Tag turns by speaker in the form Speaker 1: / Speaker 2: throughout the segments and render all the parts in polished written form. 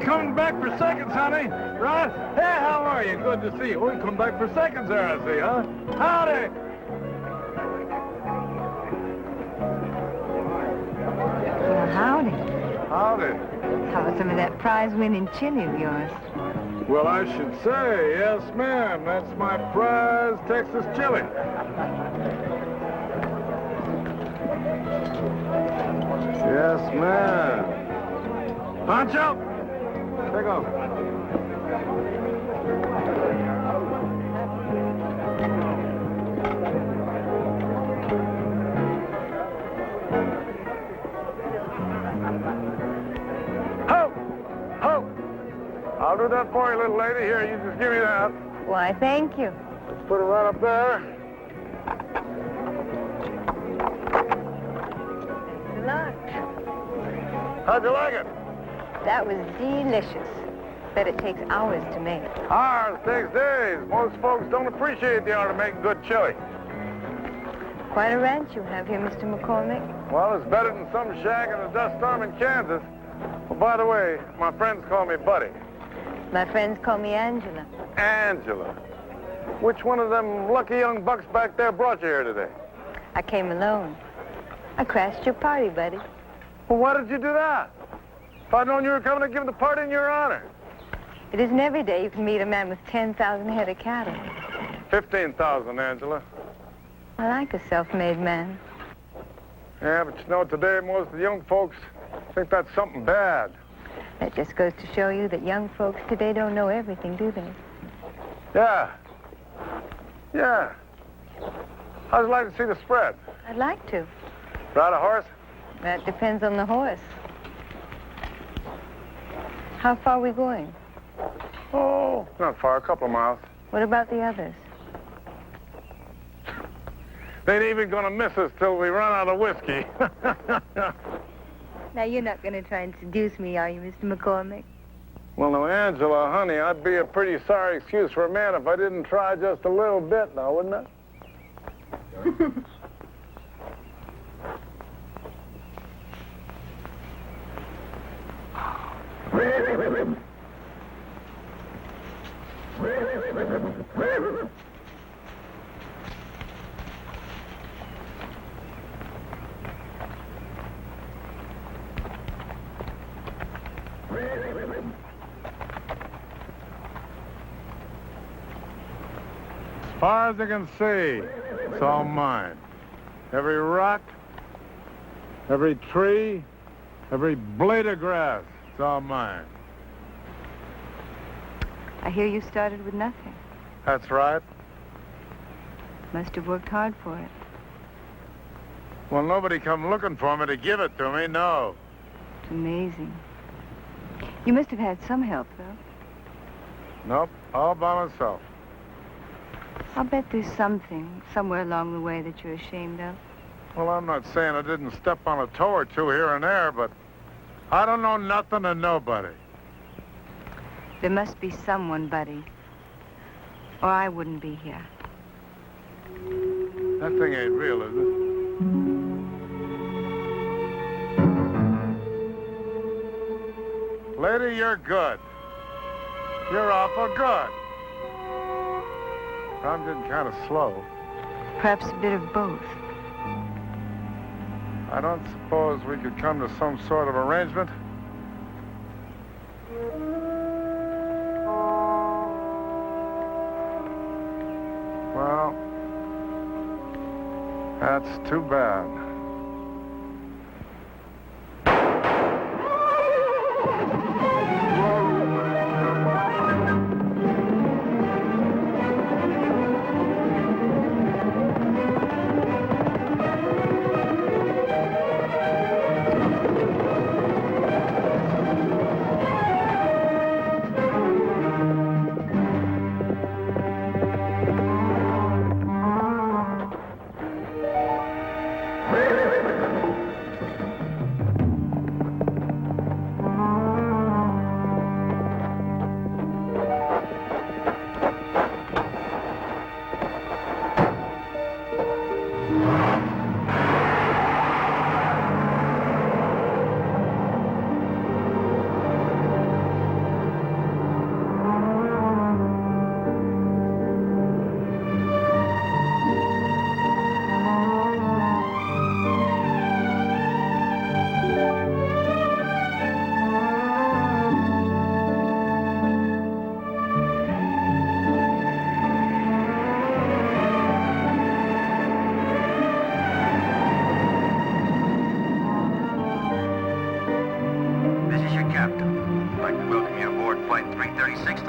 Speaker 1: coming back for seconds, honey. Right? Hey, how are you? Good to see you. We come back for seconds there, I see, huh? Howdy.
Speaker 2: Well, howdy.
Speaker 1: Howdy.
Speaker 2: How about some of that prize-winning chili of yours?
Speaker 1: Well, I should say, yes, ma'am. That's my prize Texas chili. Yes, ma'am. Pancho, take off. Ho! Ho! I'll do that for you, little lady. Here, you just give me that.
Speaker 2: Why, thank you.
Speaker 1: Let's put it right up there.
Speaker 2: Thanks a lot.
Speaker 1: How'd you like it?
Speaker 2: That was delicious. Bet it takes hours to make.
Speaker 1: Ours takes days. Most folks don't appreciate the art of making good chili.
Speaker 2: Quite a ranch you have here, Mr. McCormick.
Speaker 1: Well, it's better than some shack in a dust storm in Kansas. Well, by the way, my friends call me Buddy.
Speaker 2: My friends call me Angela.
Speaker 1: Angela. Which one of them lucky young bucks back there brought you here today?
Speaker 2: I came alone. I crashed your party, buddy.
Speaker 1: Well, why did you do that? If I'd known you were coming to give the party in your honor.
Speaker 2: It isn't every day you can meet a man with 10,000 head of cattle.
Speaker 1: 15,000, Angela.
Speaker 2: I like a self-made man.
Speaker 1: Yeah, but you know, today most of the young folks think that's something bad.
Speaker 2: That just goes to show you that young folks today don't know everything, do they?
Speaker 1: Yeah. Yeah. How'd you like to see the spread?
Speaker 2: I'd like to.
Speaker 1: Ride a horse?
Speaker 2: That depends on the horse. How far are we going?
Speaker 1: Oh, not far, a couple of miles.
Speaker 2: What about the others?
Speaker 1: They ain't even gonna miss us till we run out of whiskey.
Speaker 2: Now, you're not going to try and seduce me, are you, Mr. McCormick?
Speaker 1: Well, now, Angela, honey, I'd be a pretty sorry excuse for a man if I didn't try just a little bit now, wouldn't I? As far as I can see, it's all mine. Every rock, every tree, every blade of grass, it's all mine.
Speaker 2: I hear you started with nothing.
Speaker 1: That's right.
Speaker 2: Must have worked hard for it.
Speaker 1: Well, nobody come looking for me to give it to me, no.
Speaker 2: It's amazing. You must have had some help, though.
Speaker 1: Nope, all by myself.
Speaker 2: I'll bet there's something somewhere along the way that you're ashamed of.
Speaker 1: Well, I'm not saying I didn't step on a toe or two here and there, but I don't know nothing of nobody.
Speaker 2: There must be someone, buddy, or I wouldn't be here.
Speaker 1: That thing ain't real, is it? Lady, you're good. You're awful good. I'm getting kind of slow.
Speaker 2: Perhaps a bit of both.
Speaker 1: I don't suppose we could come to some sort of arrangement. Well, that's too bad.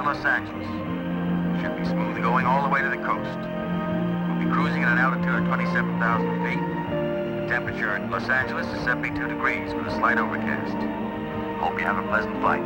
Speaker 3: Los Angeles. Should be smooth going all the way to the coast. We'll be cruising at an altitude of 27,000 feet. The temperature in Los Angeles is 72 degrees with a slight overcast. Hope you have a pleasant flight.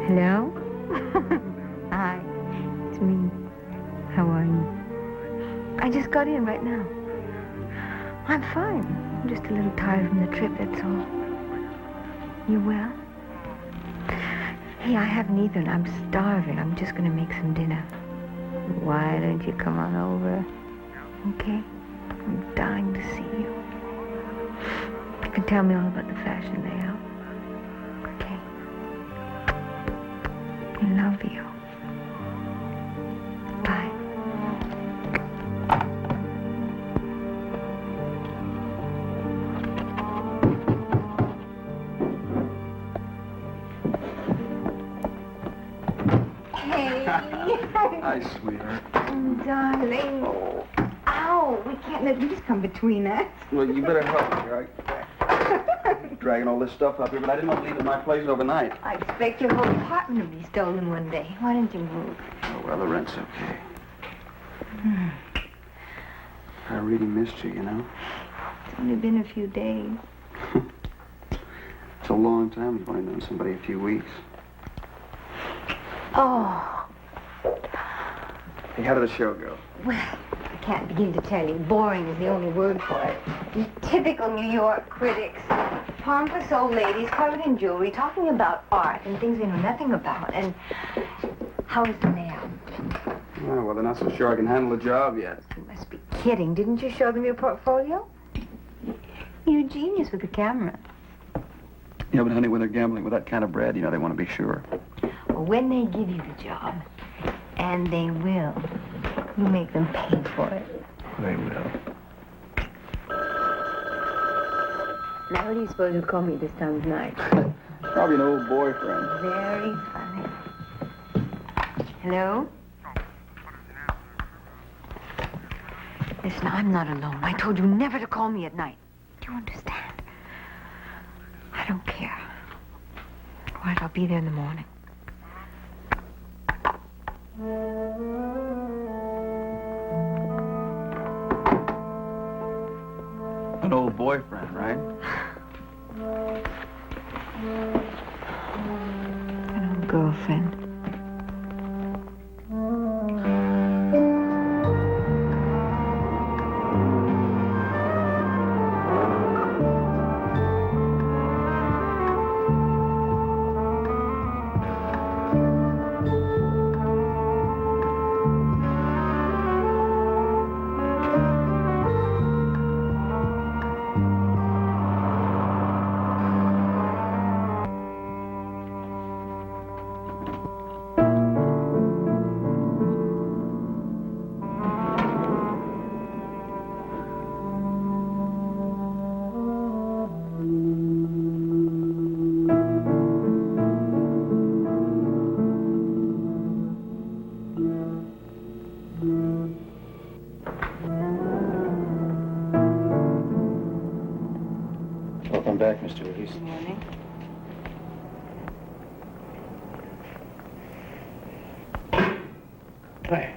Speaker 2: Hello? Hi, it's me. How are you? I just got in right now. I'm fine. I'm just a little tired from the trip, that's all. You well? Hey, I haven't eaten. I'm starving. I'm just gonna make some dinner. Why don't you come on over? Okay? I'm dying to see you. You can tell me all about the fashion layout. Okay? I love you. Bye. Hey.
Speaker 4: Hi, sweetheart.
Speaker 2: Oh, darling. Oh. Ow, we can't let these come between us.
Speaker 4: Well, you better help me, all right? Dragging all this stuff up here, but I didn't want to leave it in my place overnight.
Speaker 2: I expect your whole apartment will be stolen one day. Why don't you move?
Speaker 4: Oh, well, the rent's okay. I really missed you, you know?
Speaker 2: It's only been a few days.
Speaker 4: It's a long time. You've only known somebody a few weeks.
Speaker 2: Oh,
Speaker 4: Hey, how did the show go?
Speaker 2: well, I can't begin to tell you. Boring is the only word for it. These typical New York critics. Pompous old ladies covered in jewelry talking about art and things they know nothing about. And how is the layout?
Speaker 4: Oh, well, they're not so sure I can handle the job yet.
Speaker 2: You must be kidding. Didn't you show them your portfolio? You're a genius with a camera.
Speaker 4: Yeah, but honey, when they're gambling with that kind of bread, you know, they want to be sure.
Speaker 2: Well, when they give you the job, and they will, you make them pay for it.
Speaker 4: They will.
Speaker 2: Now, what do you suppose will call me this time of night?
Speaker 4: Probably an old boyfriend.
Speaker 2: Very funny. Hello? Listen, I'm not alone. I told you never to call me at night. Do you understand? I don't care. All right, I'll be there in the morning.
Speaker 4: An old boyfriend, right?
Speaker 2: An old girlfriend.
Speaker 4: Welcome back, Mr. Reese.
Speaker 2: Good morning.
Speaker 5: Hi.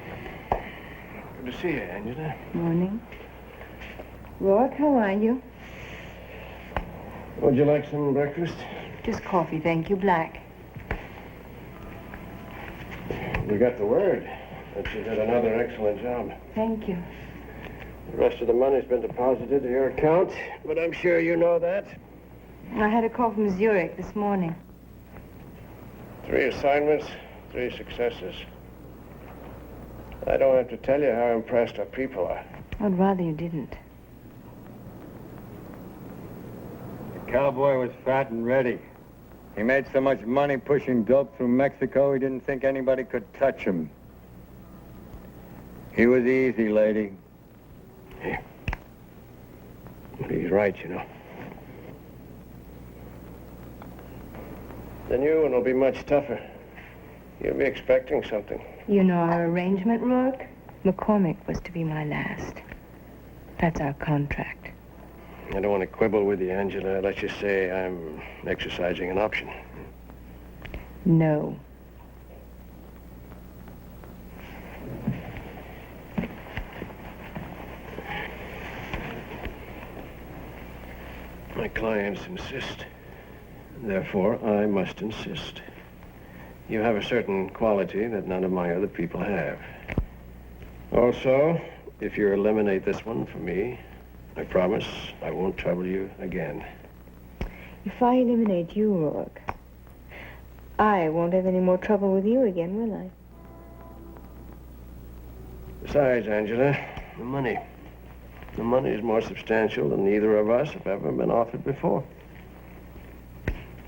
Speaker 5: Good to see you, Angela.
Speaker 2: Morning. Rourke, how are you?
Speaker 5: Would you like some breakfast?
Speaker 2: Just coffee, thank you. Black.
Speaker 5: We got the word that you did another excellent job.
Speaker 2: Thank you.
Speaker 5: The rest of the money's been deposited to your account, but I'm sure you know that.
Speaker 2: I had a call from Zurich this morning.
Speaker 5: 3 assignments, 3 successes. I don't have to tell you how impressed our people are.
Speaker 2: I'd rather you didn't.
Speaker 6: The cowboy was fat and ready. He made so much money pushing dope through Mexico, he didn't think anybody could touch him. He was easy, lady.
Speaker 5: Yeah. He's right, you know. The new one will be much tougher. You'll be expecting something.
Speaker 2: You know our arrangement, Rourke? McCormick was to be my last. That's our contract.
Speaker 5: I don't want to quibble with you, Angela. Let's just say I'm exercising an option.
Speaker 2: No.
Speaker 5: My clients insist. Therefore, I must insist. You have a certain quality that none of my other people have. Also, if you eliminate this one for me, I promise I won't trouble you again.
Speaker 2: If I eliminate you, Rourke, I won't have any more trouble with you again, will I?
Speaker 5: Besides, Angela, the money. The money is more substantial than either of us have ever been offered before.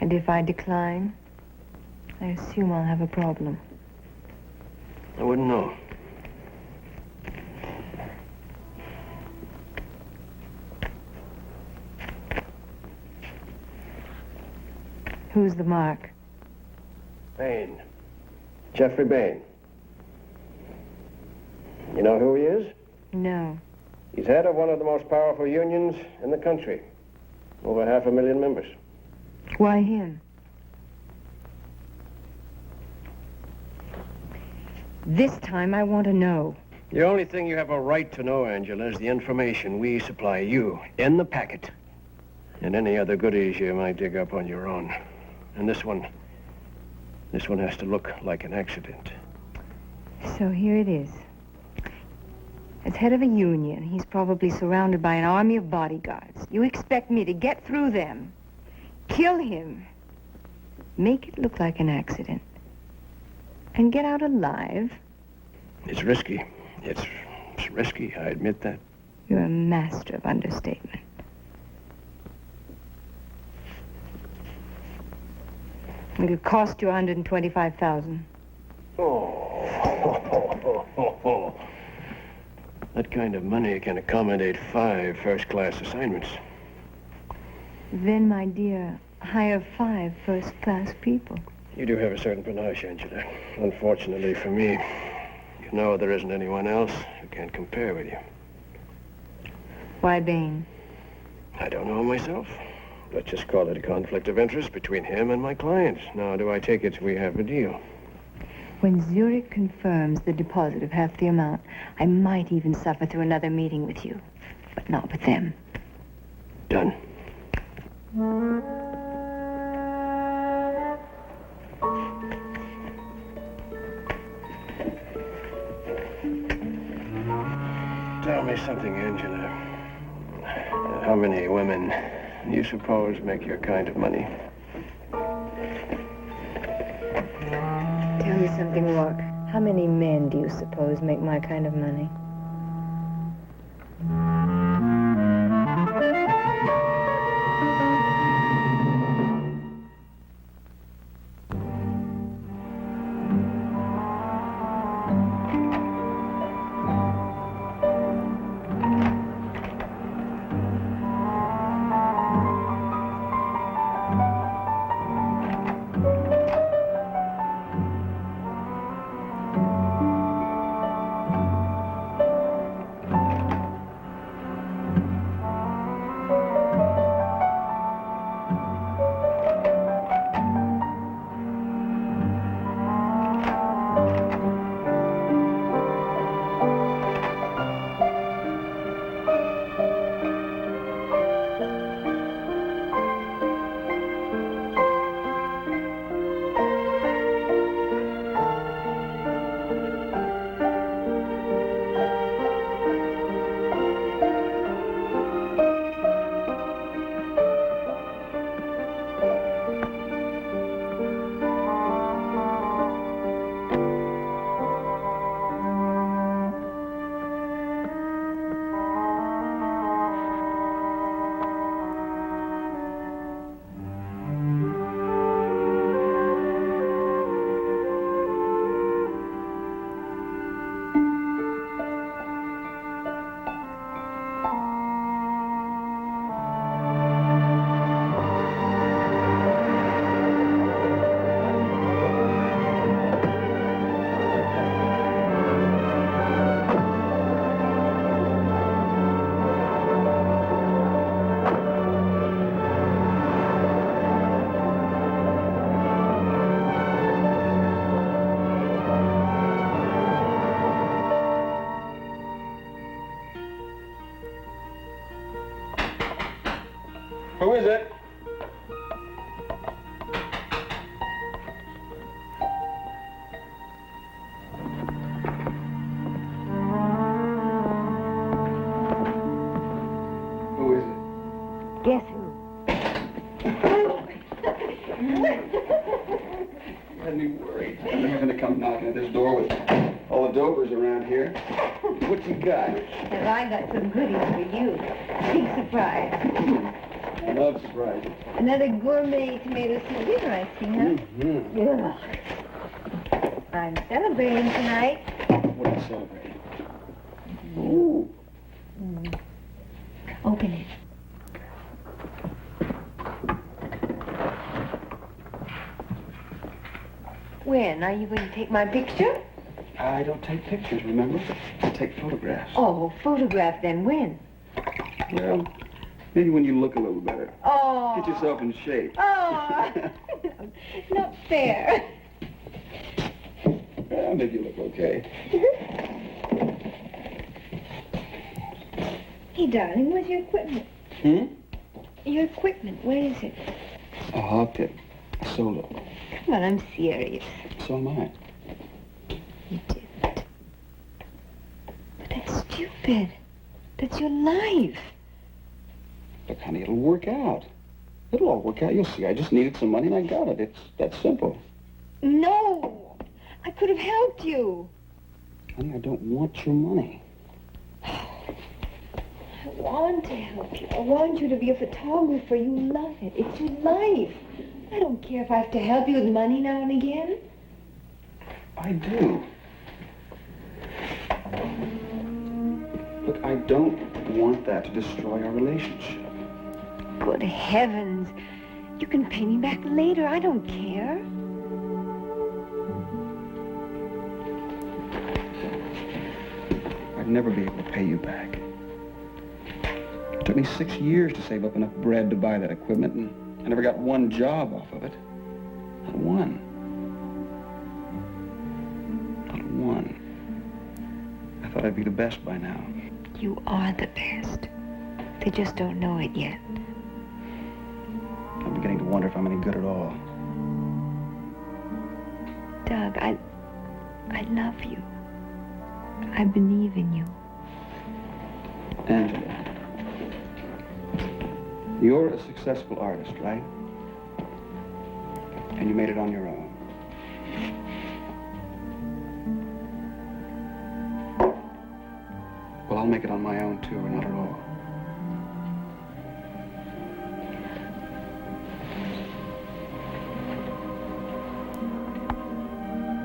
Speaker 2: And if I decline, I assume I'll have a problem.
Speaker 5: I wouldn't know.
Speaker 2: Who's the mark?
Speaker 5: Bain. Jeffrey Bain. You know who he is?
Speaker 2: No.
Speaker 5: He's head of one of the most powerful unions in the country. Over 500,000 members.
Speaker 2: Why him? This time I want to know.
Speaker 5: The only thing you have a right to know, Angela, is the information we supply you in the packet. And any other goodies you might dig up on your own. And this one has to look like an accident.
Speaker 2: So here it is. As head of a union, he's probably surrounded by an army of bodyguards. You expect me to get through them, kill him, make it look like an accident, and get out alive?
Speaker 5: It's risky. It's risky, I admit that.
Speaker 2: You're a master of understatement. It'll cost you $125,000.
Speaker 5: Oh. That kind of money can accommodate 5 first-class assignments.
Speaker 2: Then, my dear, hire 5 first-class people.
Speaker 5: You do have a certain panache, Angela. Unfortunately for me, you know there isn't anyone else who can compare with you.
Speaker 2: Why Bain?
Speaker 5: I don't know myself. Let's just call it a conflict of interest between him and my clients. Now, do I take it we have a deal?
Speaker 2: When Zurich confirms the deposit of half the amount, I might even suffer through another meeting with you, but not with them.
Speaker 5: Done. Tell me something, Angela. How many women do you suppose make your kind of money?
Speaker 2: Tell me something, Rourke. How many men do you suppose make my kind of money?
Speaker 4: Who is it? Who is it?
Speaker 2: Guess who?
Speaker 4: You had me worried. I'm never gonna come knocking at this door with all the dopers around here. What you got?
Speaker 2: Have I got some goodies for you? Big surprise.
Speaker 4: I love surprises.
Speaker 2: Another gourmet tomato soup dinner, I see, huh?
Speaker 4: Mm-hmm.
Speaker 2: Ugh. I'm celebrating tonight.
Speaker 4: What are you celebrating? Ooh.
Speaker 2: Open it. When? Are you going to take my picture?
Speaker 4: I don't take pictures, remember? I take photographs.
Speaker 2: Oh, photograph then. When?
Speaker 4: Well, maybe when you look a little better.
Speaker 2: Oh.
Speaker 4: Get yourself in shape.
Speaker 2: Oh. Not fair.
Speaker 4: Well, maybe you look okay.
Speaker 2: Hey, darling, where's your equipment? Your equipment, where is it?
Speaker 4: I hawked it. I sold it.
Speaker 2: Come on, I'm serious.
Speaker 4: So am I.
Speaker 2: You didn't. But that's stupid. That's your life.
Speaker 4: Look, honey, it'll work out. It'll all work out. You'll see. I just needed some money and I got it. It's that simple.
Speaker 2: No! I could have helped you.
Speaker 4: Honey, I don't want your money.
Speaker 2: I want to help you. I want you to be a photographer. You love it. It's your life. I don't care if I have to help you with money now and again.
Speaker 4: I do. Look, I don't want that to destroy our relationship.
Speaker 2: Good heavens. You can pay me back later. I don't care.
Speaker 4: I'd never be able to pay you back. It took me 6 years to save up enough bread to buy that equipment, and I never got one job off of it. Not one. Not one. I thought I'd be the best by now.
Speaker 2: You are the best. They just don't know it yet.
Speaker 4: I'm beginning to wonder if I'm any good at all.
Speaker 2: Doug, I love you. I believe in you.
Speaker 4: Angela, you're a successful artist, right? And you made it on your own. Well, I'll make it on my own, too, or not at all.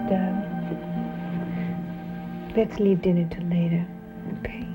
Speaker 2: Doug, let's leave dinner till later, okay?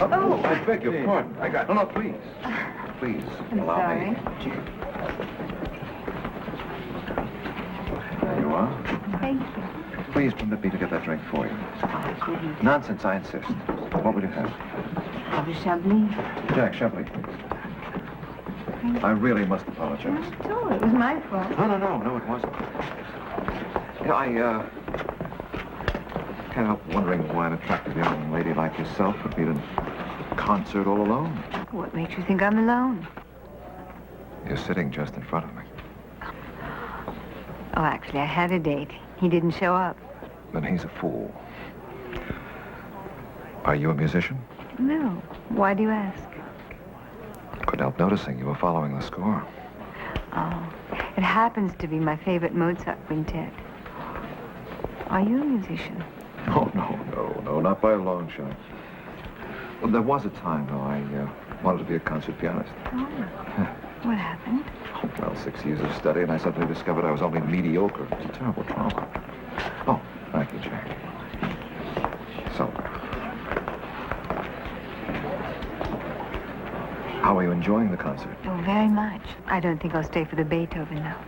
Speaker 3: Oh, I beg your pardon. I got... No, please. Please,
Speaker 2: I'm
Speaker 3: allow
Speaker 2: sorry.
Speaker 3: me. There you are.
Speaker 2: Thank you.
Speaker 3: Please permit me to get that drink for you.
Speaker 2: Oh, goodness.
Speaker 3: Nonsense, I insist. What would you have?
Speaker 2: Have a Chablis.
Speaker 3: Jack, Chablis, please. I really must apologize.
Speaker 2: Not at all. It was my fault.
Speaker 3: No, it wasn't. You know, I can't help wondering why an attractive young lady like yourself would be at a concert all alone.
Speaker 2: What makes you think I'm alone?
Speaker 3: You're sitting just in front of me.
Speaker 2: Oh, actually, I had a date. He didn't show up.
Speaker 3: Then he's a fool. Are you a musician?
Speaker 2: No. Why do you ask?
Speaker 3: Couldn't help noticing you were following the score.
Speaker 2: Oh, it happens to be my favorite Mozart quintet. Are you a musician?
Speaker 3: No, not by a long shot. Well, there was a time, though, I wanted to be a concert pianist.
Speaker 2: Oh. What happened?
Speaker 3: Well, 6 years of study, and I suddenly discovered I was only mediocre. It's a terrible trauma. Oh, thank you, Jack. So, how are you enjoying the concert?
Speaker 2: Oh, very much. I don't think I'll stay for the Beethoven, though.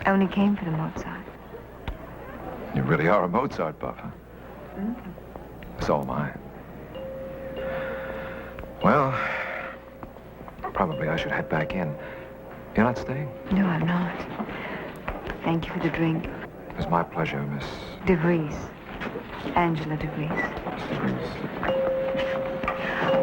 Speaker 2: I only came for the Mozart.
Speaker 3: You really are a Mozart buff, huh?
Speaker 2: Mm-hmm.
Speaker 3: So am I. Well, probably I should head back in. You're not staying?
Speaker 2: No, I'm not. Thank you for the drink.
Speaker 3: It was my pleasure, Miss...
Speaker 2: De Vries. Angela De Vries.
Speaker 3: Mr. Reese.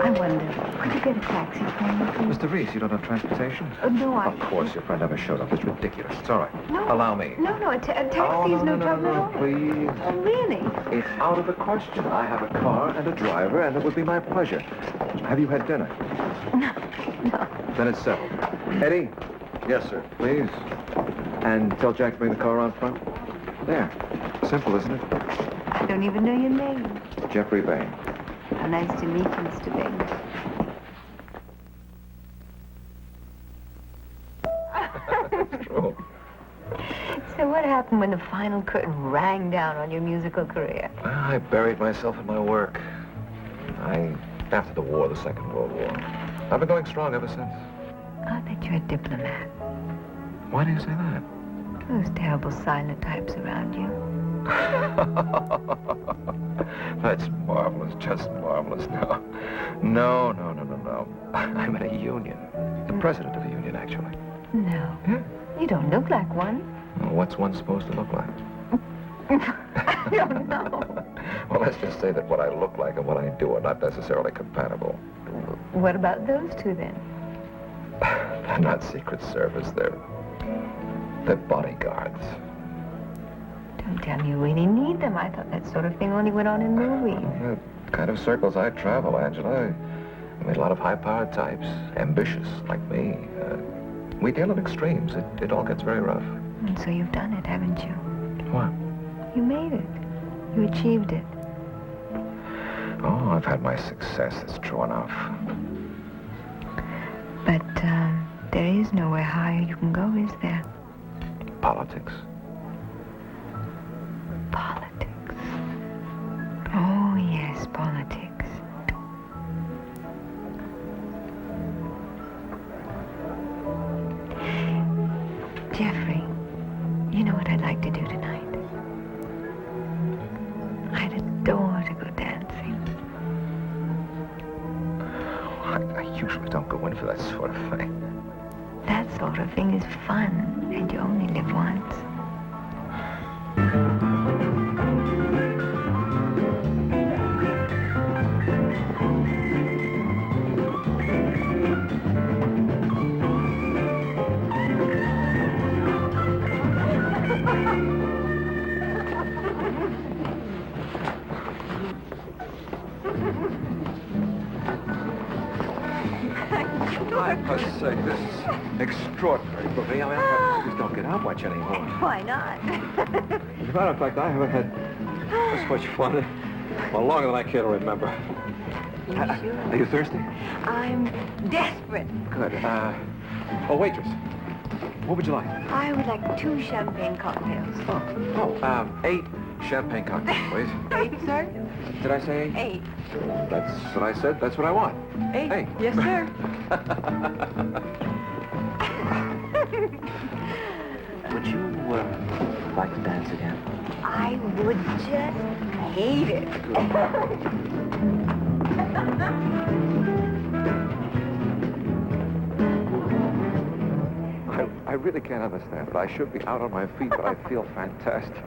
Speaker 2: I wonder, could you get a taxi for me, please?
Speaker 3: Mr. Reese, you don't have transportation?
Speaker 2: No,
Speaker 3: Of course, your friend never showed up. It's ridiculous. It's all right.
Speaker 2: No.
Speaker 3: Allow me.
Speaker 2: No, a taxi
Speaker 3: Oh,
Speaker 2: is no trouble at all.
Speaker 3: please.
Speaker 2: Oh, really?
Speaker 3: It's out of the question. I have a car and a driver, and it would be my pleasure. Have you had dinner?
Speaker 2: No.
Speaker 3: Then it's settled. Eddie? Yes, sir. Please. And tell Jack to bring the car around front. There. Simple, isn't it?
Speaker 2: I don't even know your name.
Speaker 3: Jeffrey Bain.
Speaker 2: How nice to meet you, Mr. Bain.
Speaker 3: True.
Speaker 2: So what happened when the final curtain rang down on your musical career?
Speaker 3: Well, I buried myself in my work. After the war, the Second World War. I've been going strong ever since.
Speaker 2: I bet you're a diplomat.
Speaker 3: Why do you say that?
Speaker 2: Those terrible silent types around you.
Speaker 3: That's marvelous, just marvelous. No. I'm in a union. The president of a union, actually.
Speaker 2: No.
Speaker 3: Yeah.
Speaker 2: You don't look like one.
Speaker 3: Well, what's one supposed to look like?
Speaker 2: I don't know.
Speaker 3: Well, let's just say that what I look like and what I do are not necessarily compatible.
Speaker 2: What about those two, then?
Speaker 3: They're not Secret Service. They're bodyguards.
Speaker 2: Don't tell me you really need them. I thought that sort of thing only went on in movies.
Speaker 3: The kind of circles I travel, Angela. I meet a lot of high-powered types, ambitious like me. We deal in extremes. It all gets very rough.
Speaker 2: And so you've done it, haven't you?
Speaker 3: What?
Speaker 2: You made it. You achieved it.
Speaker 3: Oh, I've had my success. It's true enough.
Speaker 2: But there is nowhere higher you can go, is there?
Speaker 3: Politics.
Speaker 2: Politics. Oh, yes, politics. Jeffrey, you know what I'd like to do tonight? I'd adore to go dancing.
Speaker 3: I usually don't go in for that sort of thing.
Speaker 2: That sort of thing is fun, and you only live once.
Speaker 3: I must say, this is extraordinary for me. I mean, I just don't get out much anymore.
Speaker 2: Why not?
Speaker 3: As a matter of fact, I haven't had this much fun well, longer than I care to remember. Are you thirsty?
Speaker 2: I'm desperate.
Speaker 3: Good. Oh, waitress. What would you like?
Speaker 2: I would like 2 champagne cocktails.
Speaker 3: 8
Speaker 7: champagne cocktail, please.
Speaker 8: 8, sir?
Speaker 7: Did I say 8?
Speaker 8: 8.
Speaker 7: That's what I said. That's what I want.
Speaker 8: 8.
Speaker 7: Hey.
Speaker 8: Yes, sir.
Speaker 3: Would you like to dance again?
Speaker 2: I would just hate it.
Speaker 7: I really can't understand it. I should be out on my feet, but I feel fantastic.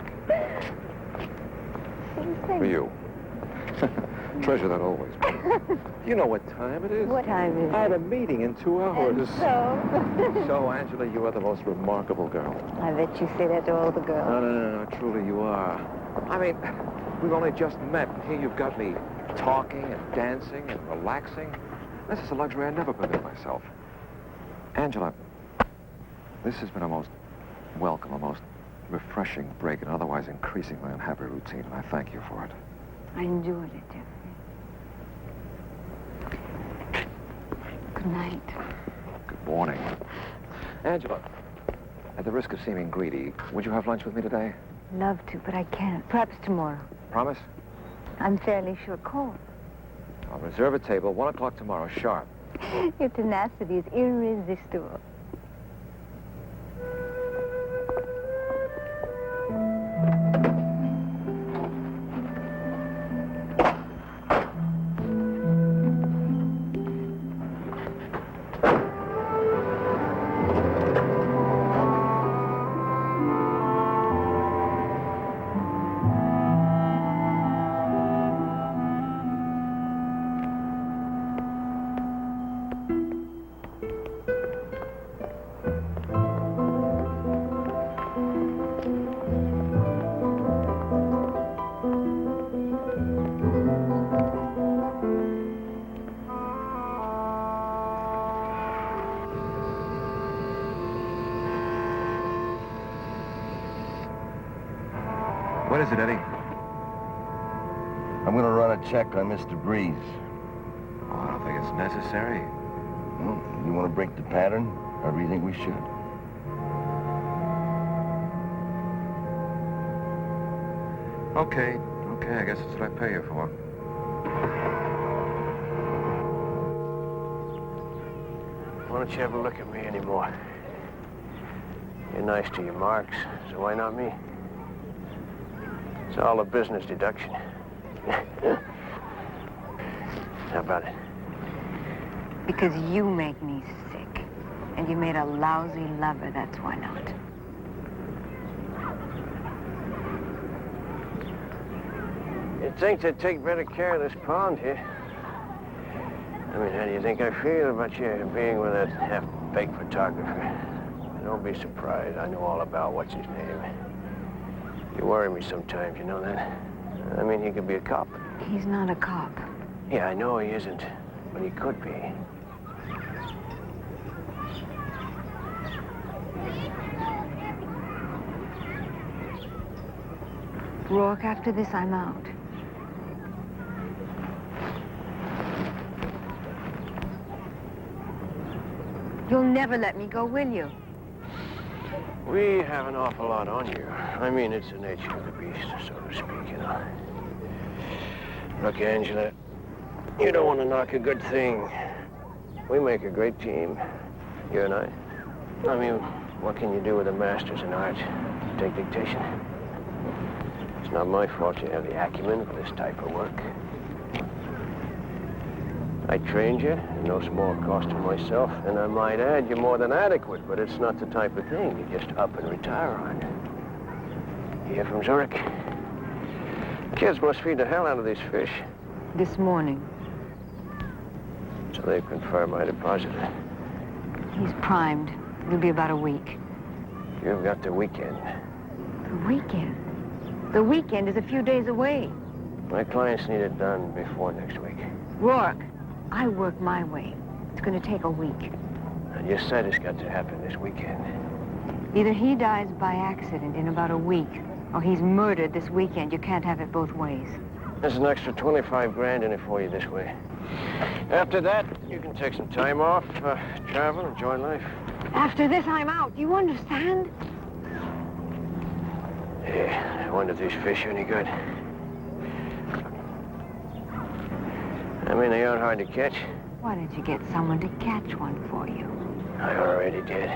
Speaker 7: For you. Treasure that always. You know what time it is?
Speaker 2: What time is
Speaker 7: I had
Speaker 2: it?
Speaker 7: a meeting in 2 hours.
Speaker 2: And so?
Speaker 7: So, Angela, you are the most remarkable girl.
Speaker 2: I bet you say that to all the girls.
Speaker 7: No, truly you are. I mean, we've only just met, and here you've got me talking and dancing and relaxing. This is a luxury I never permit myself. Angela, this has been a most welcome, a most refreshing break, and otherwise increasingly unhappy routine, and I thank you for it.
Speaker 2: I enjoyed it, Jeffrey. Good night.
Speaker 7: Good morning. Angela, at the risk of seeming greedy, would you have lunch with me today?
Speaker 2: Love to, but I can't. Perhaps tomorrow.
Speaker 7: Promise?
Speaker 2: I'm fairly sure. Call.
Speaker 7: I'll reserve a table, 1 o'clock tomorrow, sharp.
Speaker 2: Your tenacity is irresistible.
Speaker 7: What is it, Eddie?
Speaker 9: I'm gonna run a check on Mr. Breeze.
Speaker 7: Oh, I don't think it's necessary.
Speaker 9: Well, you wanna break the pattern? Or do you think we should?
Speaker 7: Okay, I guess that's what I pay you for.
Speaker 5: Why don't you ever look at me anymore? You're nice to your marks, so why not me? It's all a business deduction. How about it?
Speaker 2: Because you make me sick. And you made a lousy lover, that's why not.
Speaker 5: You'd think they'd take better care of this pond here. I mean, how do you think I feel about you being with that half-baked photographer? Don't be surprised. I know all about what's his name. You worry me sometimes, you know that? I mean, he could be a cop.
Speaker 2: He's not a cop.
Speaker 5: Yeah, I know he isn't, but he could be.
Speaker 2: Rourke, after this, I'm out. You'll never let me go, will you?
Speaker 5: We have an awful lot on you. I mean, it's the nature of the beast, so to speak, you know. Look, Angela, you don't want to knock a good thing. We make a great team, you and I. I mean, what can you do with a master's in art? Take dictation? It's not my fault you have the acumen for this type of work. I trained you at no small cost to myself, and I might add, you're more than adequate, but it's not the type of thing you just up and retire on. You hear from Zurich? Kids must feed the hell out of these fish.
Speaker 2: This morning.
Speaker 5: So they've confirmed my deposit.
Speaker 2: He's primed. It'll be about a week.
Speaker 5: You've got the weekend.
Speaker 2: The weekend? The weekend is a few days away.
Speaker 5: My clients need it done before next week.
Speaker 2: Rourke, I work my way. It's going to take a week.
Speaker 5: And you said it's got to happen this weekend.
Speaker 2: Either he dies by accident in about a week, or he's murdered this weekend. You can't have it both ways.
Speaker 5: There's an extra 25 grand in it for you this way. After that, you can take some time off, travel, enjoy life.
Speaker 2: After this, I'm out. You understand?
Speaker 5: Yeah, I wonder if these fish are any good. I mean, they aren't hard to catch.
Speaker 2: Why don't you get someone to catch one for you?
Speaker 5: I already did.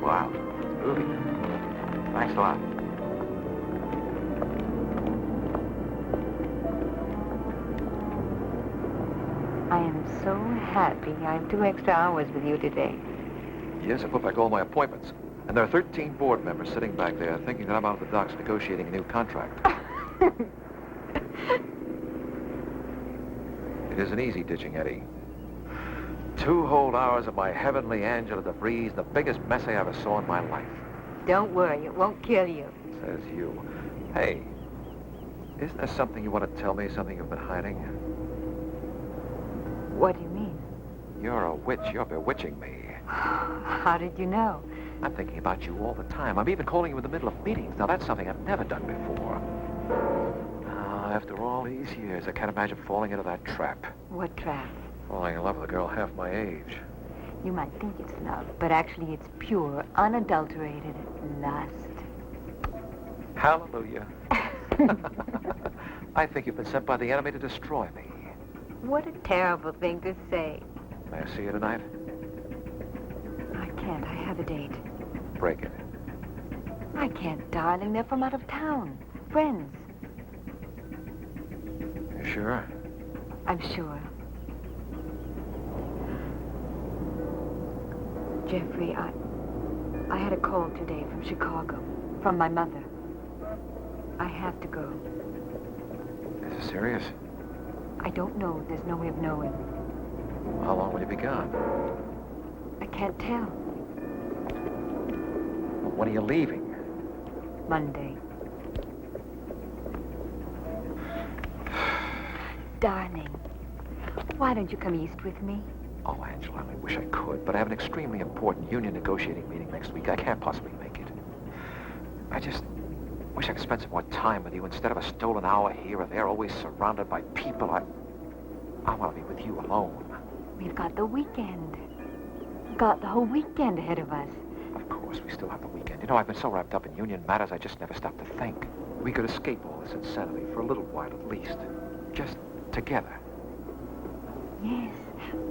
Speaker 7: Wow. Ruby. Thanks a lot.
Speaker 2: I am so happy I have 2 extra hours with you today.
Speaker 7: Yes, I put back all my appointments. And there are 13 board members sitting back there thinking that I'm out of the docks negotiating a new contract. It isn't easy ditching Eddie. 2 whole hours of my heavenly Angela the Breeze, the biggest mess I ever saw in my life.
Speaker 2: Don't worry, it won't kill you.
Speaker 7: Says you. Hey, isn't there something you want to tell me, something you've been hiding?
Speaker 2: What do you mean?
Speaker 7: You're a witch. You're bewitching me.
Speaker 2: How did you know?
Speaker 7: I'm thinking about you all the time. I'm even calling you in the middle of meetings. Now, that's something I've never done before. After all these years, I can't imagine falling into that trap.
Speaker 2: What trap?
Speaker 7: Falling in love with a girl half my age.
Speaker 2: You might think it's love, but actually it's pure, unadulterated lust.
Speaker 7: Hallelujah. I think you've been sent by the enemy to destroy me.
Speaker 2: What a terrible thing to say.
Speaker 7: May I see you tonight?
Speaker 2: I can't. I have a date.
Speaker 7: Break it.
Speaker 2: I can't, darling. They're from out of town. Friends.
Speaker 7: You sure?
Speaker 2: I'm sure. Jeffrey, I had a call today from Chicago, from my mother. I have to go.
Speaker 7: Is it serious?
Speaker 2: I don't know. There's no way of knowing.
Speaker 7: How long will you be gone?
Speaker 2: I can't tell.
Speaker 7: Well, when are you leaving?
Speaker 2: Monday. Darling, why don't you come east with me?
Speaker 7: Oh, Angela, I wish I could, but I have an extremely important union negotiating meeting next week. I can't possibly make it. I just wish I could spend some more time with you instead of a stolen hour here or there, always surrounded by people. I want to be with you alone.
Speaker 2: We've got the weekend. Got the whole weekend ahead of us.
Speaker 7: Of course, we still have the weekend. You know, I've been so wrapped up in union matters, I just never stop to think. We could escape all this insanity for a little while at least. Just together.
Speaker 2: Yes,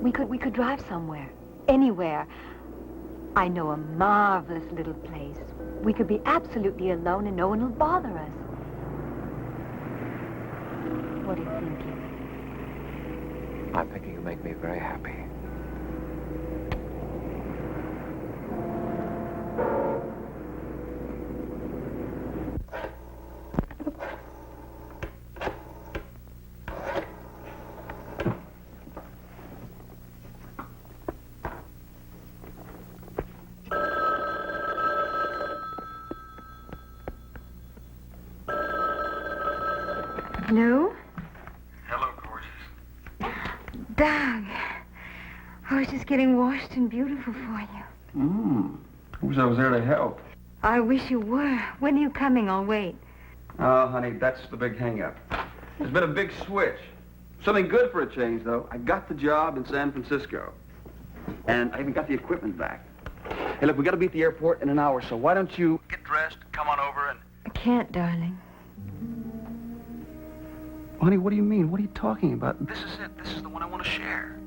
Speaker 2: we could drive somewhere. Anywhere. I know a marvelous little place. We could be absolutely alone and no one will bother us. What are you thinking?
Speaker 7: I'm thinking you make me very happy.
Speaker 2: Lou?
Speaker 8: Hello, gorgeous.
Speaker 2: Doug. I was just getting washed and beautiful for you.
Speaker 4: Wish I was there to help.
Speaker 2: I wish you were. When are you coming? I'll wait.
Speaker 4: Oh, honey, that's the big hang-up. There's been a big switch. Something good for a change, though. I got the job in San Francisco. And I even got the equipment back. Hey, look, we got to be at the airport in an hour, so why don't you get dressed, come on over, and...
Speaker 2: I can't, darling.
Speaker 4: Honey, what do you mean? What are you talking about? This is it. This is the one I want to share.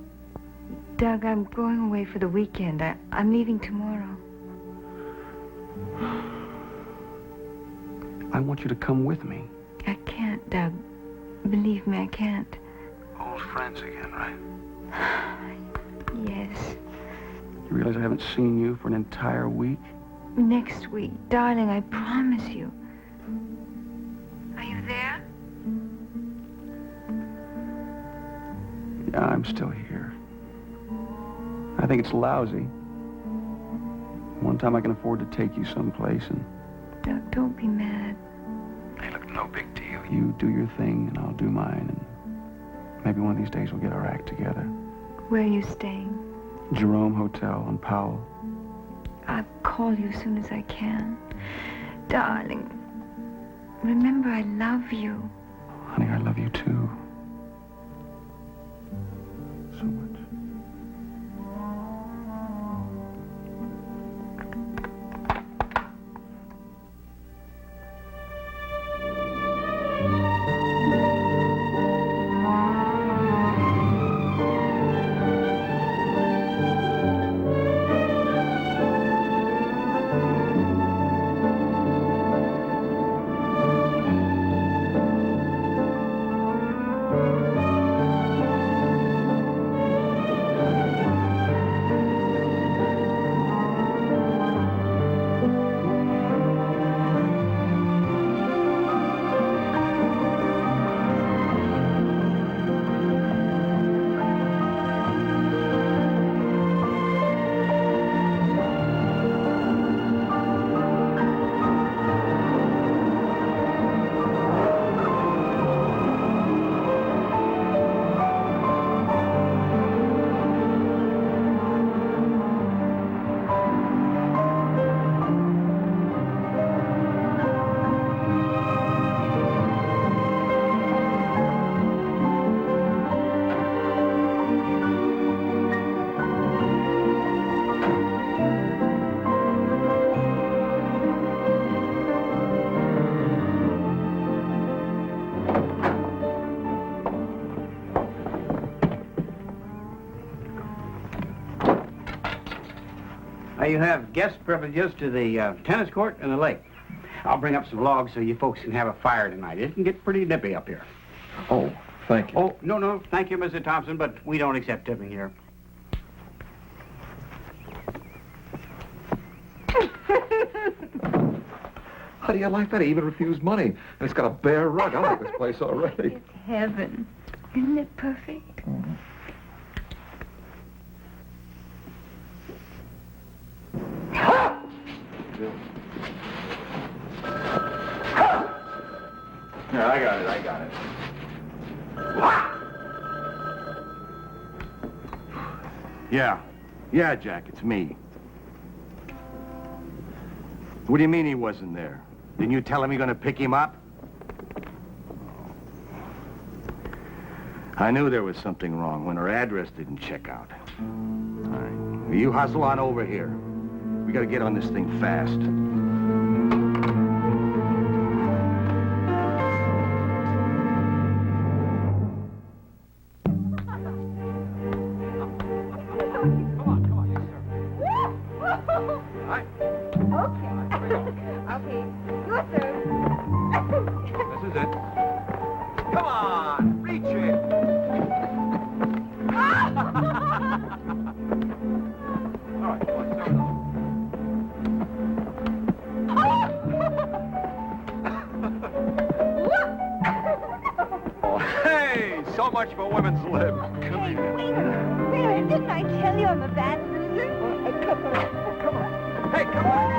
Speaker 2: Doug, I'm going away for the weekend. I'm leaving tomorrow.
Speaker 4: I want you to come with me.
Speaker 2: I can't, Doug. Believe me, I can't.
Speaker 4: Old friends again, right?
Speaker 2: Yes.
Speaker 4: You realize I haven't seen you for an entire week?
Speaker 2: Next week. Darling, I promise you. Are you there?
Speaker 4: Yeah, I'm still here. I think it's lousy. One time I can afford to take you someplace and...
Speaker 2: Doug, don't be mad.
Speaker 4: Hey, look, no big deal. You do your thing and I'll do mine, and maybe one of these days we'll get our act together.
Speaker 2: Where are you staying?
Speaker 4: Jerome Hotel on Powell.
Speaker 2: I'll call you as soon as I can. Darling, remember I love you.
Speaker 4: Honey, I love you too. So much.
Speaker 10: You have guest privileges to the tennis court and the lake. I'll bring up some logs so you folks can have a fire tonight. It can get pretty nippy up here.
Speaker 7: Oh, thank you.
Speaker 10: Oh, no, thank you, Mr. Thompson, but we don't accept tipping here.
Speaker 7: How do you like that? He even refused money. And it's got a bare rug. I like this place already.
Speaker 2: It's heaven. Isn't it perfect?
Speaker 7: Mm-hmm.
Speaker 9: Yeah, I got it. Yeah, Jack, it's me. What do you mean he wasn't there? Didn't you tell him you're gonna pick him up? I knew there was something wrong when her address didn't check out. All right, well, you hustle on over here. We gotta get on this thing fast.
Speaker 7: So much for women's lib.
Speaker 2: Really, didn't I tell you I'm a bad loser? Come on.
Speaker 7: Hey, come on.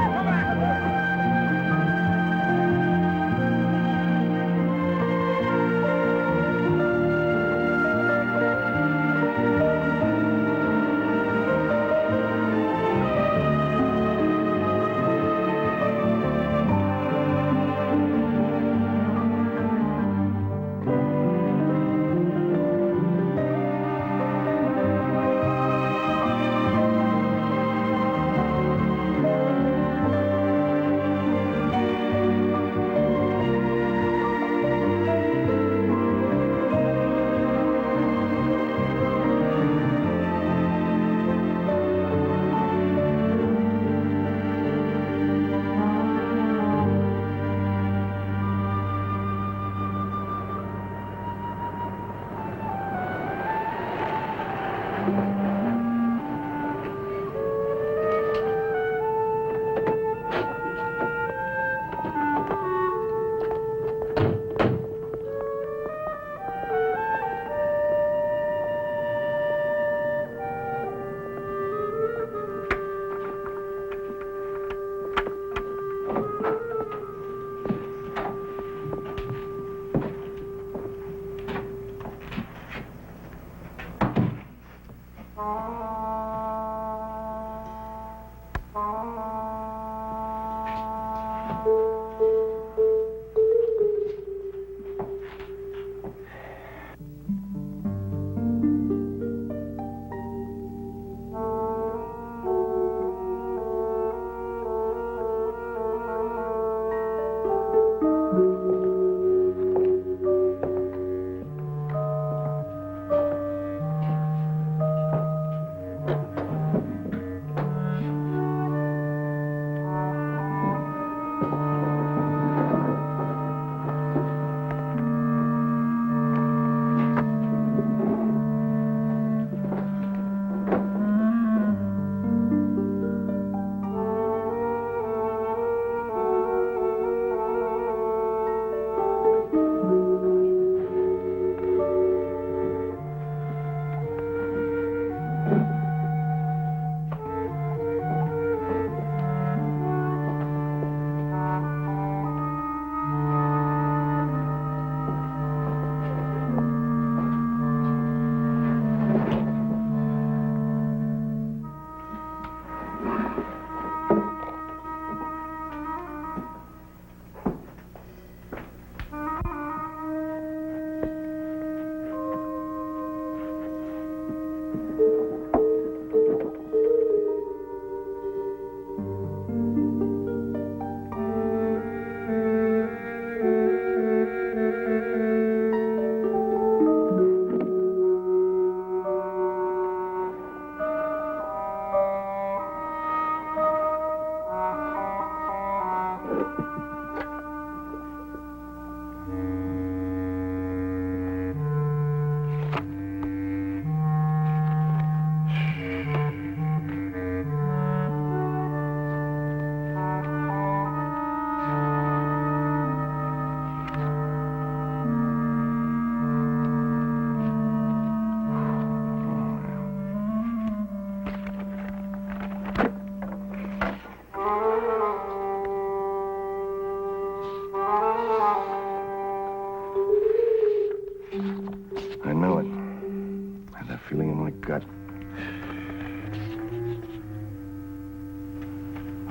Speaker 9: feeling in my gut.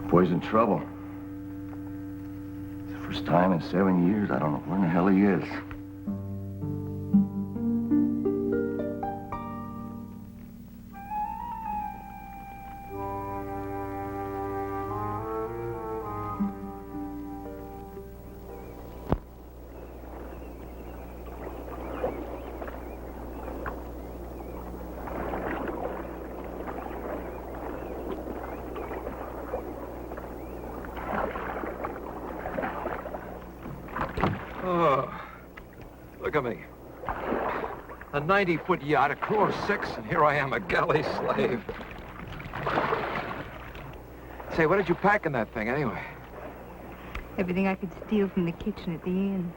Speaker 9: Boy's in trouble. It's the first time in 7 years. I don't know where in the hell he is.
Speaker 7: Oh, look at me. A 90-foot yacht, a crew of 6, and here I am, a galley slave. Say, what did you pack in that thing, anyway?
Speaker 2: Everything I could steal from the kitchen at the inn.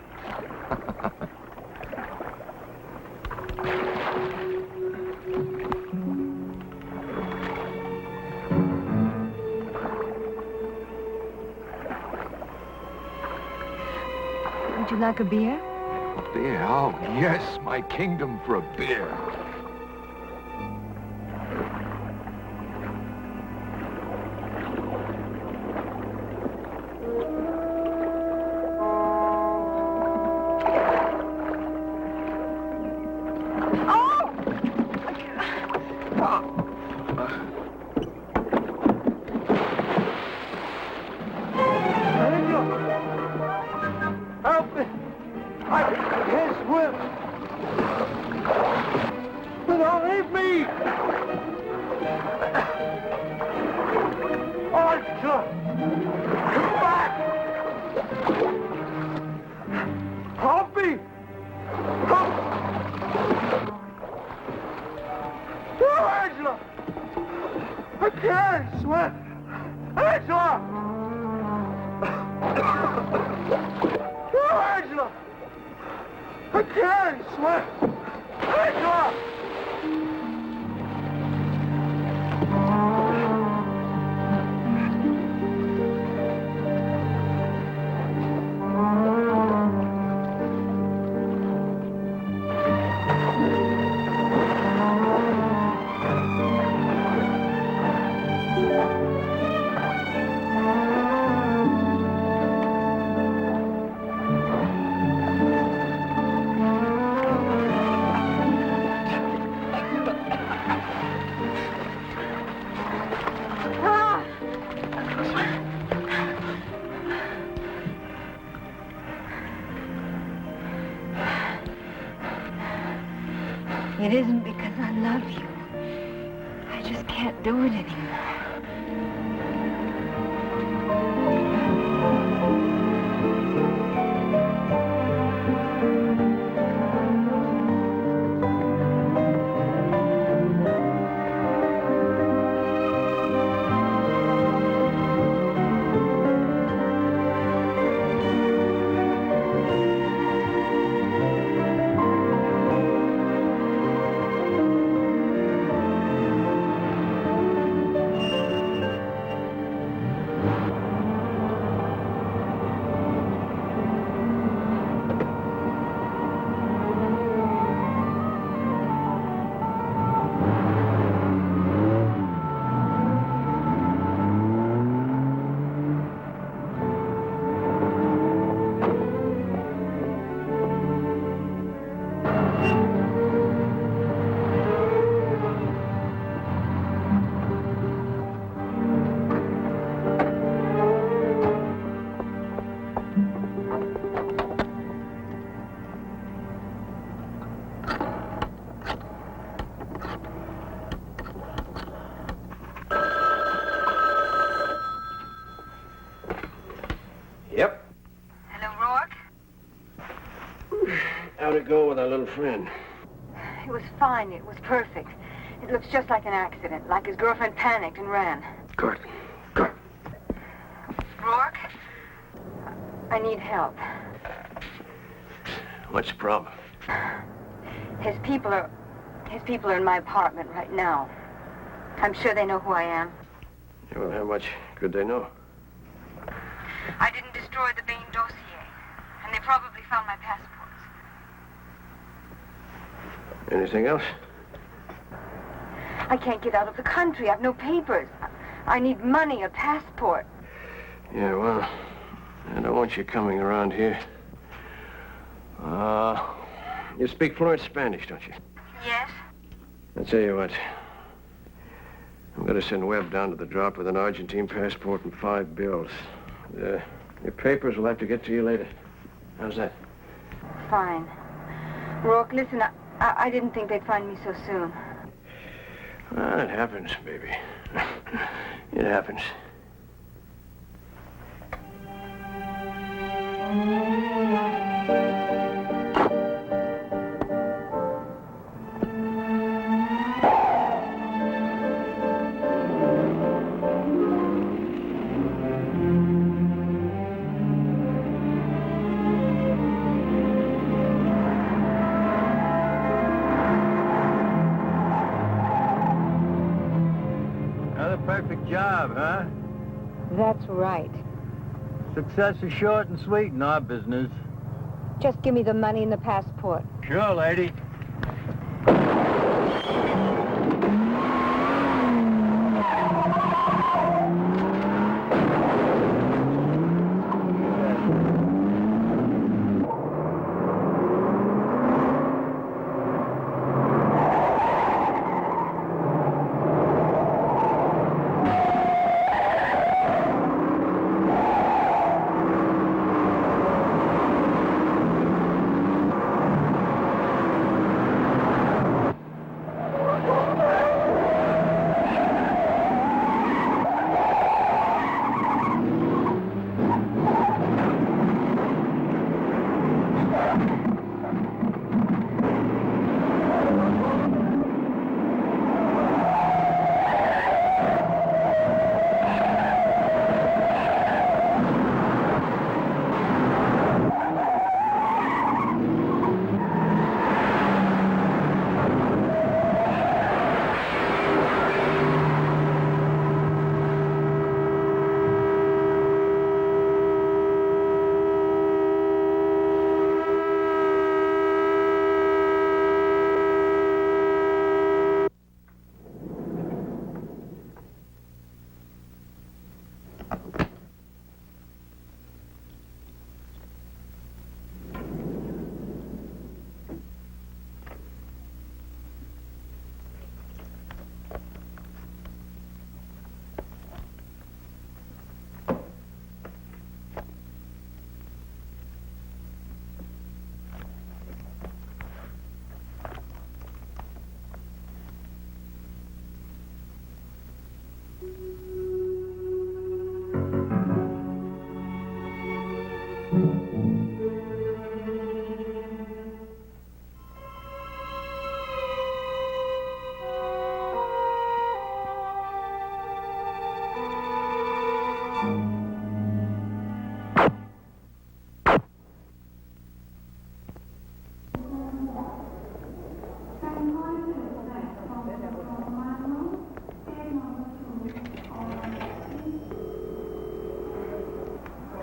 Speaker 2: Would you like a beer?
Speaker 7: A beer? Oh, yes, my kingdom for a beer.
Speaker 11: Help me! I can't swim! Don't leave me! Archer! Come back! Help me! Help! Oh, Angela! I can't swim! Angela! Oh, Angela! I can't swim! Angela!
Speaker 2: It isn't because I love you. I just can't do it anymore.
Speaker 5: Yep.
Speaker 2: Hello, Rourke?
Speaker 5: How'd it go with our little friend?
Speaker 2: It was fine. It was perfect. It looks just like an accident, like his girlfriend panicked and ran.
Speaker 5: Good. Good.
Speaker 2: Rourke? I need help.
Speaker 5: What's the problem?
Speaker 2: His people are in my apartment right now. I'm sure they know who I am.
Speaker 5: Yeah, well, how much could they know?
Speaker 2: I didn't destroy the Bain dossier, and they probably found my passports.
Speaker 5: Anything else?
Speaker 2: I can't get out of the country. I've no papers. I need money, a passport.
Speaker 5: Yeah, well, I don't want you coming around here. You speak fluent Spanish, don't you?
Speaker 2: Yes?
Speaker 5: I'll tell you what. I'm going to send Webb down to the drop with an Argentine passport and 5 bills. Your papers will have to get to you later. How's that?
Speaker 2: Fine. Rourke, listen, I didn't think they'd find me so soon.
Speaker 5: Well, it happens, baby. It happens.
Speaker 6: Perfect job, huh?
Speaker 2: That's right.
Speaker 6: Success is short and sweet in our business.
Speaker 2: Just give me the money and the passport.
Speaker 6: Sure, lady.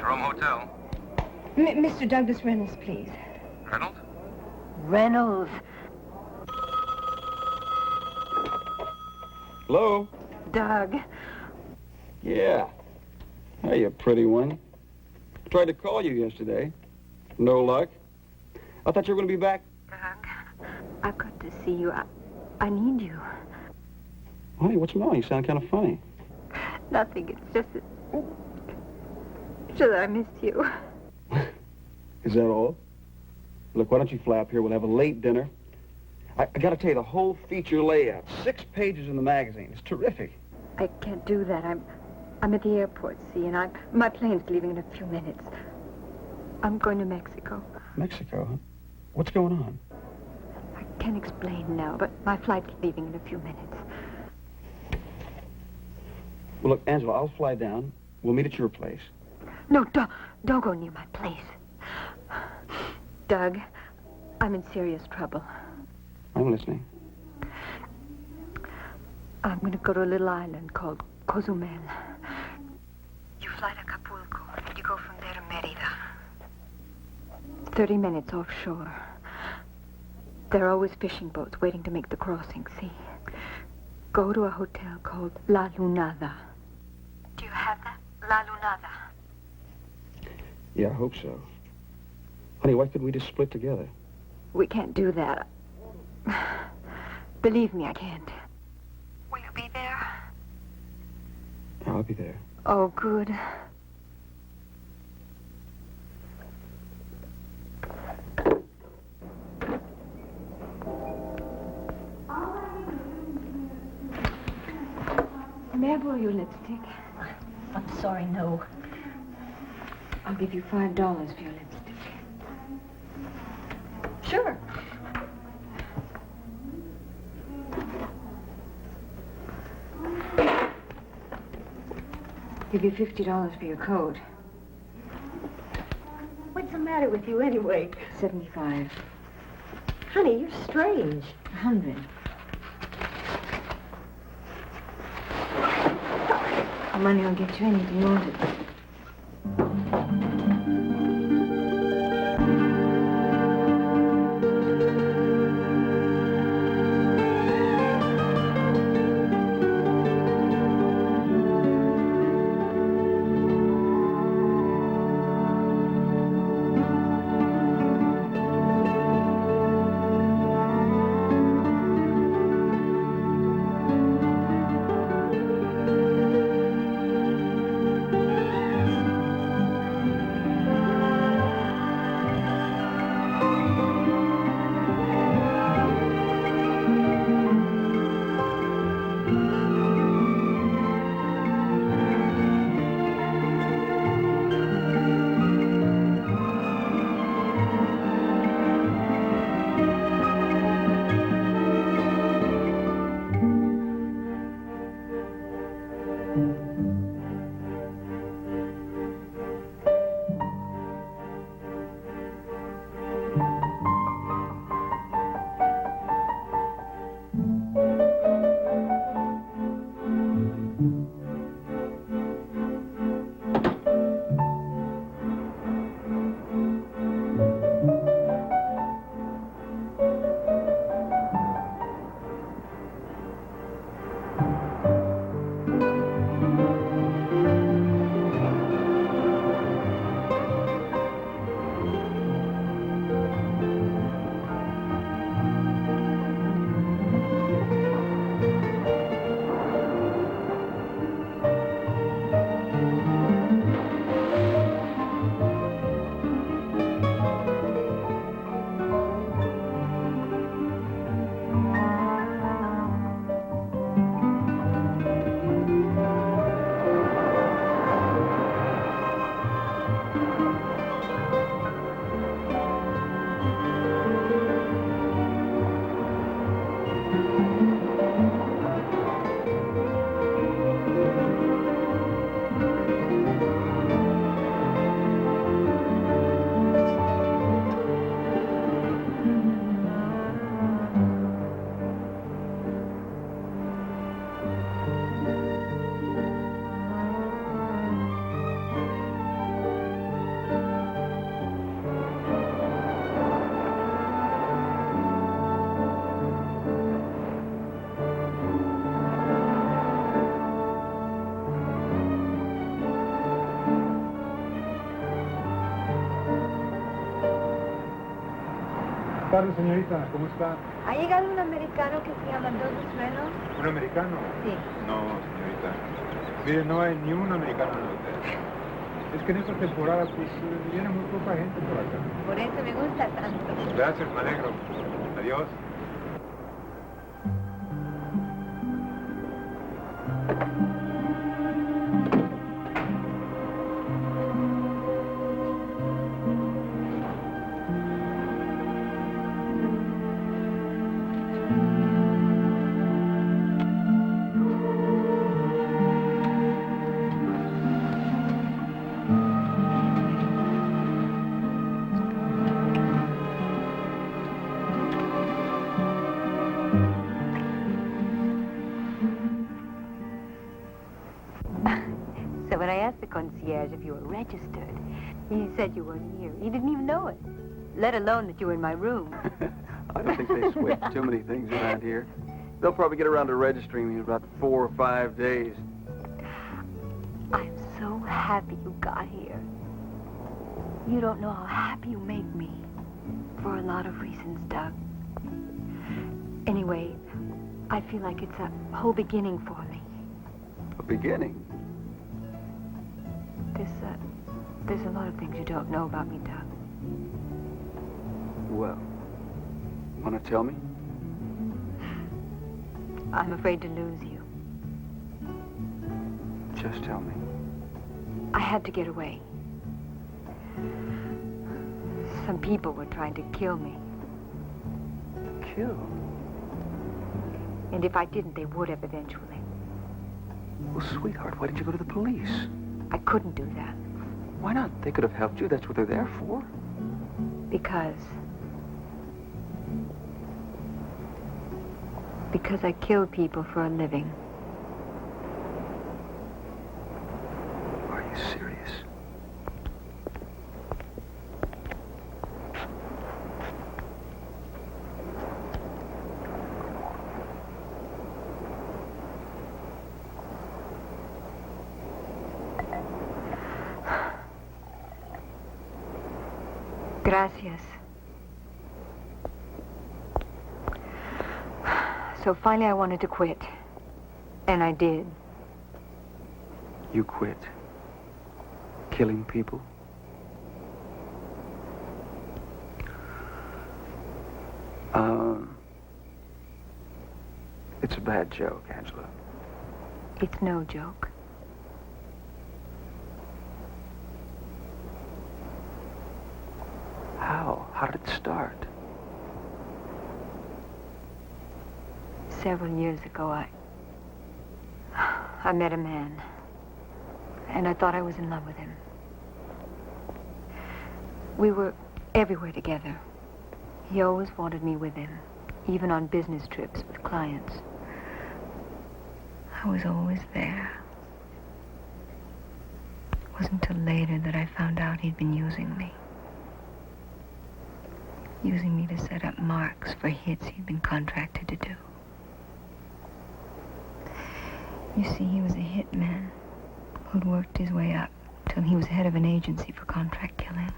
Speaker 3: Hotel.
Speaker 2: Mr. Douglas Reynolds, please.
Speaker 3: Reynolds?
Speaker 2: Reynolds.
Speaker 4: Hello?
Speaker 2: Doug.
Speaker 4: Yeah. Hey, you pretty one. Tried to call you yesterday. No luck. I thought you were going to be back.
Speaker 2: Doug, I've got to see you. I need you.
Speaker 4: Honey, what's wrong? You sound kind of funny.
Speaker 2: Nothing. It's just that I missed you.
Speaker 4: Is that all? Look, why don't you fly up here? We'll have a late dinner. I got to tell you, the whole feature layout. 6 pages in the magazine. It's terrific.
Speaker 2: I can't do that. I'm at the airport, see, and my plane's leaving in a few minutes. I'm going to Mexico.
Speaker 4: Mexico, huh? What's going on?
Speaker 2: I can't explain now, but my flight's leaving in a few minutes.
Speaker 4: Well, look, Angela, I'll fly down. We'll meet at your place.
Speaker 2: No, don't go near my place. Doug, I'm in serious trouble.
Speaker 4: I'm listening.
Speaker 2: I'm going to go to a little island called Cozumel. You fly to Acapulco, and you go from there to Merida. 30 minutes offshore. There are always fishing boats waiting to make the crossing, see? go to a hotel called La Lunada. Do you have that? La Lunada.
Speaker 4: Yeah, I hope so. Honey, why couldn't we just split together?
Speaker 2: We can't do that. Believe me, I can't. Will you be there?
Speaker 4: I'll be there.
Speaker 2: Oh, good. May I borrow your lipstick?
Speaker 12: I'm sorry, no.
Speaker 2: I'll give you $5 for your lipstick.
Speaker 12: Sure.
Speaker 2: Give you $50 for your coat.
Speaker 12: What's the matter with you anyway?
Speaker 2: 75.
Speaker 12: Honey, you're strange.
Speaker 2: 100. Money will get you anything you wanted.
Speaker 1: tardes, señorita. ¿Cómo está?
Speaker 12: ¿Ha llegado un americano que se llama Dolisuelo?
Speaker 1: ¿Un americano?
Speaker 12: Sí.
Speaker 1: No, señorita. Mire, no hay ni un americano en el hotel. Es que en esta temporada, pues, viene muy poca gente por acá.
Speaker 12: Por eso me gusta tanto.
Speaker 1: Gracias, me alegro. Adiós.
Speaker 2: So when I asked the concierge if you were registered, he said you weren't here. He didn't even know it, let alone that you were in my room.
Speaker 4: I don't think they switch too many things around here. They'll probably get around to registering me in about 4 or 5 days.
Speaker 2: I'm so happy you got here. You don't know how happy you make me. For a lot of reasons, Doug. Anyway, I feel like it's a whole beginning for me.
Speaker 4: A beginning?
Speaker 2: There's a lot of things you don't know about me, Doug.
Speaker 4: Well, want to tell me?
Speaker 2: I'm afraid to lose you.
Speaker 4: Just tell me.
Speaker 2: I had to get away. Some people were trying to kill me.
Speaker 4: Kill?
Speaker 2: And if I didn't, they would have eventually.
Speaker 4: Well, sweetheart, why didn't you go to the police?
Speaker 2: I couldn't do that.
Speaker 4: Why not? They could have helped you. That's what they're there for.
Speaker 2: Because I kill people for a living.
Speaker 4: Are you serious?
Speaker 2: Gracias. So finally I wanted to quit. And I did.
Speaker 4: You quit? Killing people? It's a bad joke, Angela.
Speaker 2: It's no joke.
Speaker 4: How? How did it start?
Speaker 2: Several years ago, I met a man. And I thought I was in love with him. We were everywhere together. He always wanted me with him, even on business trips with clients. I was always there. It wasn't until later that I found out he'd been using me. Using me to set up marks for hits he'd been contracted to do. You see, he was a hitman who'd worked his way up till he was head of an agency for contract killing.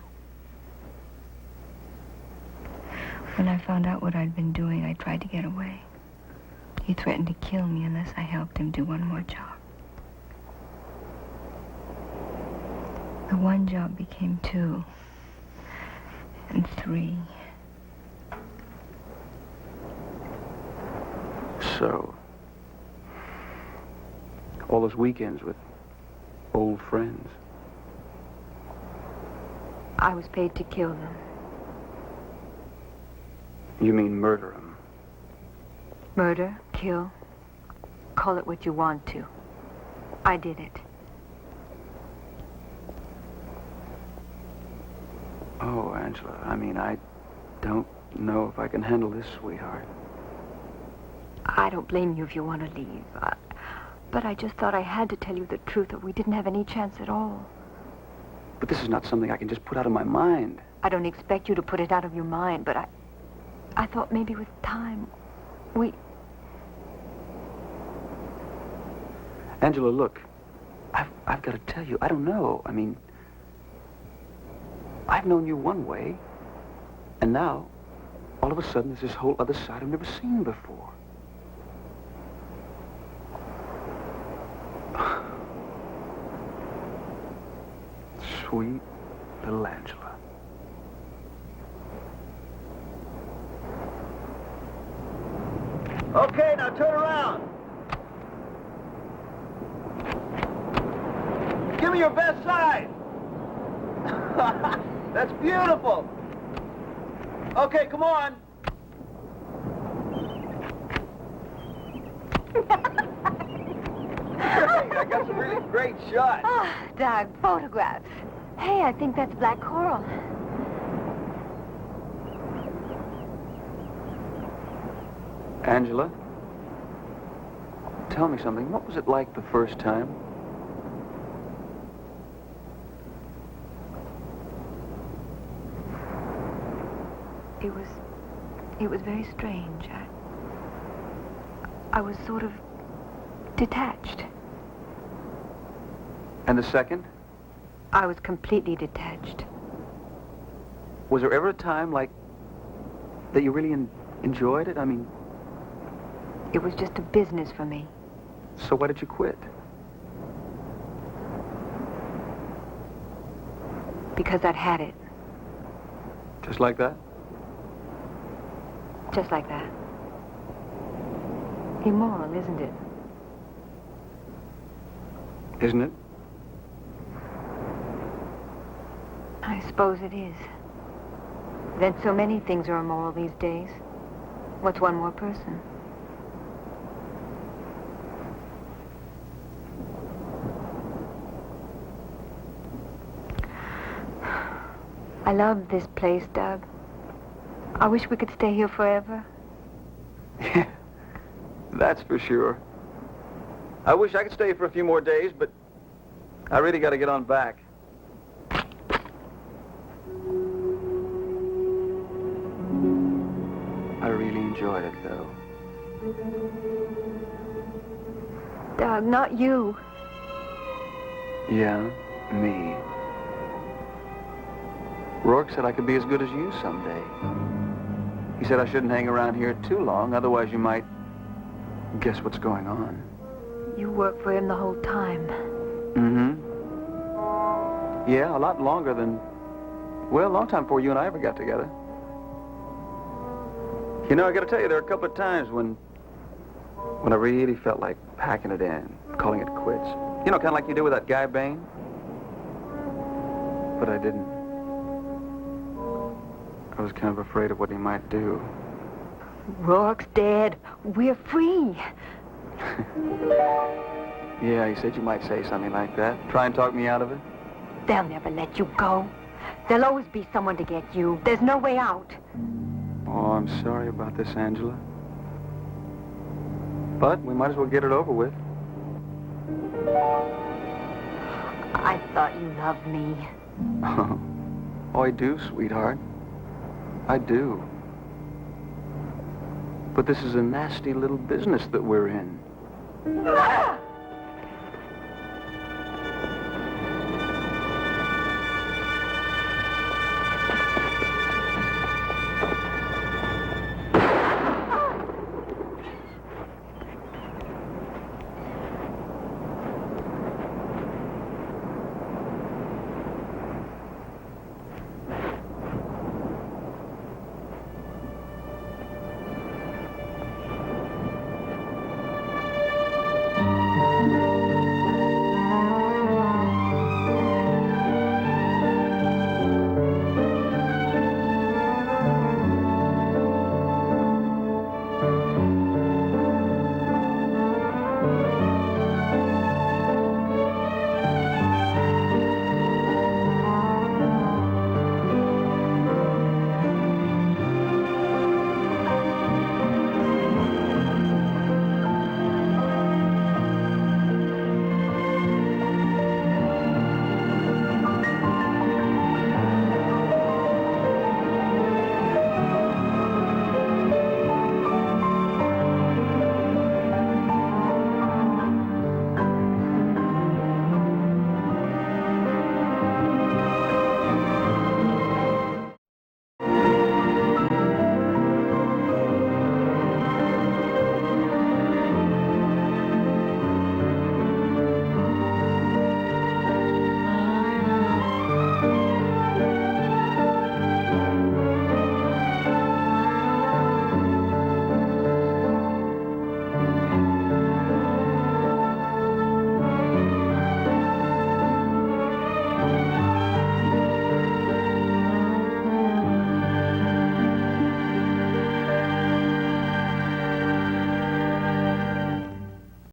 Speaker 2: When I found out what I'd been doing, I tried to get away. He threatened to kill me unless I helped him do one more job. The one job became 2, and 3.
Speaker 4: So, all those weekends with old friends.
Speaker 2: I was paid to kill them.
Speaker 4: You mean murder them?
Speaker 2: Murder, kill, call it what you want to. I did it.
Speaker 4: Oh, Angela, I mean, I don't know if I can handle this, sweetheart.
Speaker 2: I don't blame you if you want to leave. But I just thought I had to tell you the truth, or we didn't have any chance at all.
Speaker 4: But this is not something I can just put out of my mind.
Speaker 2: I don't expect you to put it out of your mind, but I thought maybe with time,
Speaker 4: Angela, look, I've got to tell you, I don't know. I mean, I've known you one way, and now, all of a sudden, there's this whole other side I've never seen before. Sweet little Angela.
Speaker 11: Okay, now turn around. Give me your best side. That's beautiful. Okay, come on. Great, I got some really great shots.
Speaker 2: Ah, Doug, photographs. Hey, I think that's black coral.
Speaker 4: Angela, tell me something. What was it like the first time?
Speaker 2: It was very strange. I was sort of detached.
Speaker 3: And the second?
Speaker 2: I was completely detached.
Speaker 3: Was there ever a time, like, that you really enjoyed it? I mean...
Speaker 2: It was just a business for me.
Speaker 3: So why did you quit?
Speaker 2: Because I'd had it.
Speaker 3: Just like that?
Speaker 2: Just like that. Immoral, isn't it?
Speaker 3: Isn't it?
Speaker 2: I suppose it is. Then so many things are immoral these days. What's one more person? I love this place, Doug. I wish we could stay here forever.
Speaker 3: Yeah, that's for sure. I wish I could stay for a few more days, but I really got to get on back. I really enjoyed it, though.
Speaker 2: Doug, not you.
Speaker 3: Yeah, me. Rourke said I could be as good as you someday. He said I shouldn't hang around here too long, otherwise you might guess what's going on.
Speaker 2: You worked for him the whole time.
Speaker 3: Mm-hmm. Yeah, a lot longer than... Well, a long time before you and I ever got together. You know, I gotta tell you, there are a couple of times when I really felt like packing it in, calling it quits. You know, kind of like you did with that guy, Bain. But I didn't. I was kind of afraid of what he might do.
Speaker 2: Rourke's dead. We're free.
Speaker 3: Yeah, he said you might say something like that. Try and talk me out of it.
Speaker 2: They'll never let you go. There'll always be someone to get you. There's no way out.
Speaker 3: Oh, I'm sorry about this, Angela. But we might as well get it over with.
Speaker 2: I thought you loved me.
Speaker 3: Oh, I do, sweetheart. I do. But this is a nasty little business that we're in.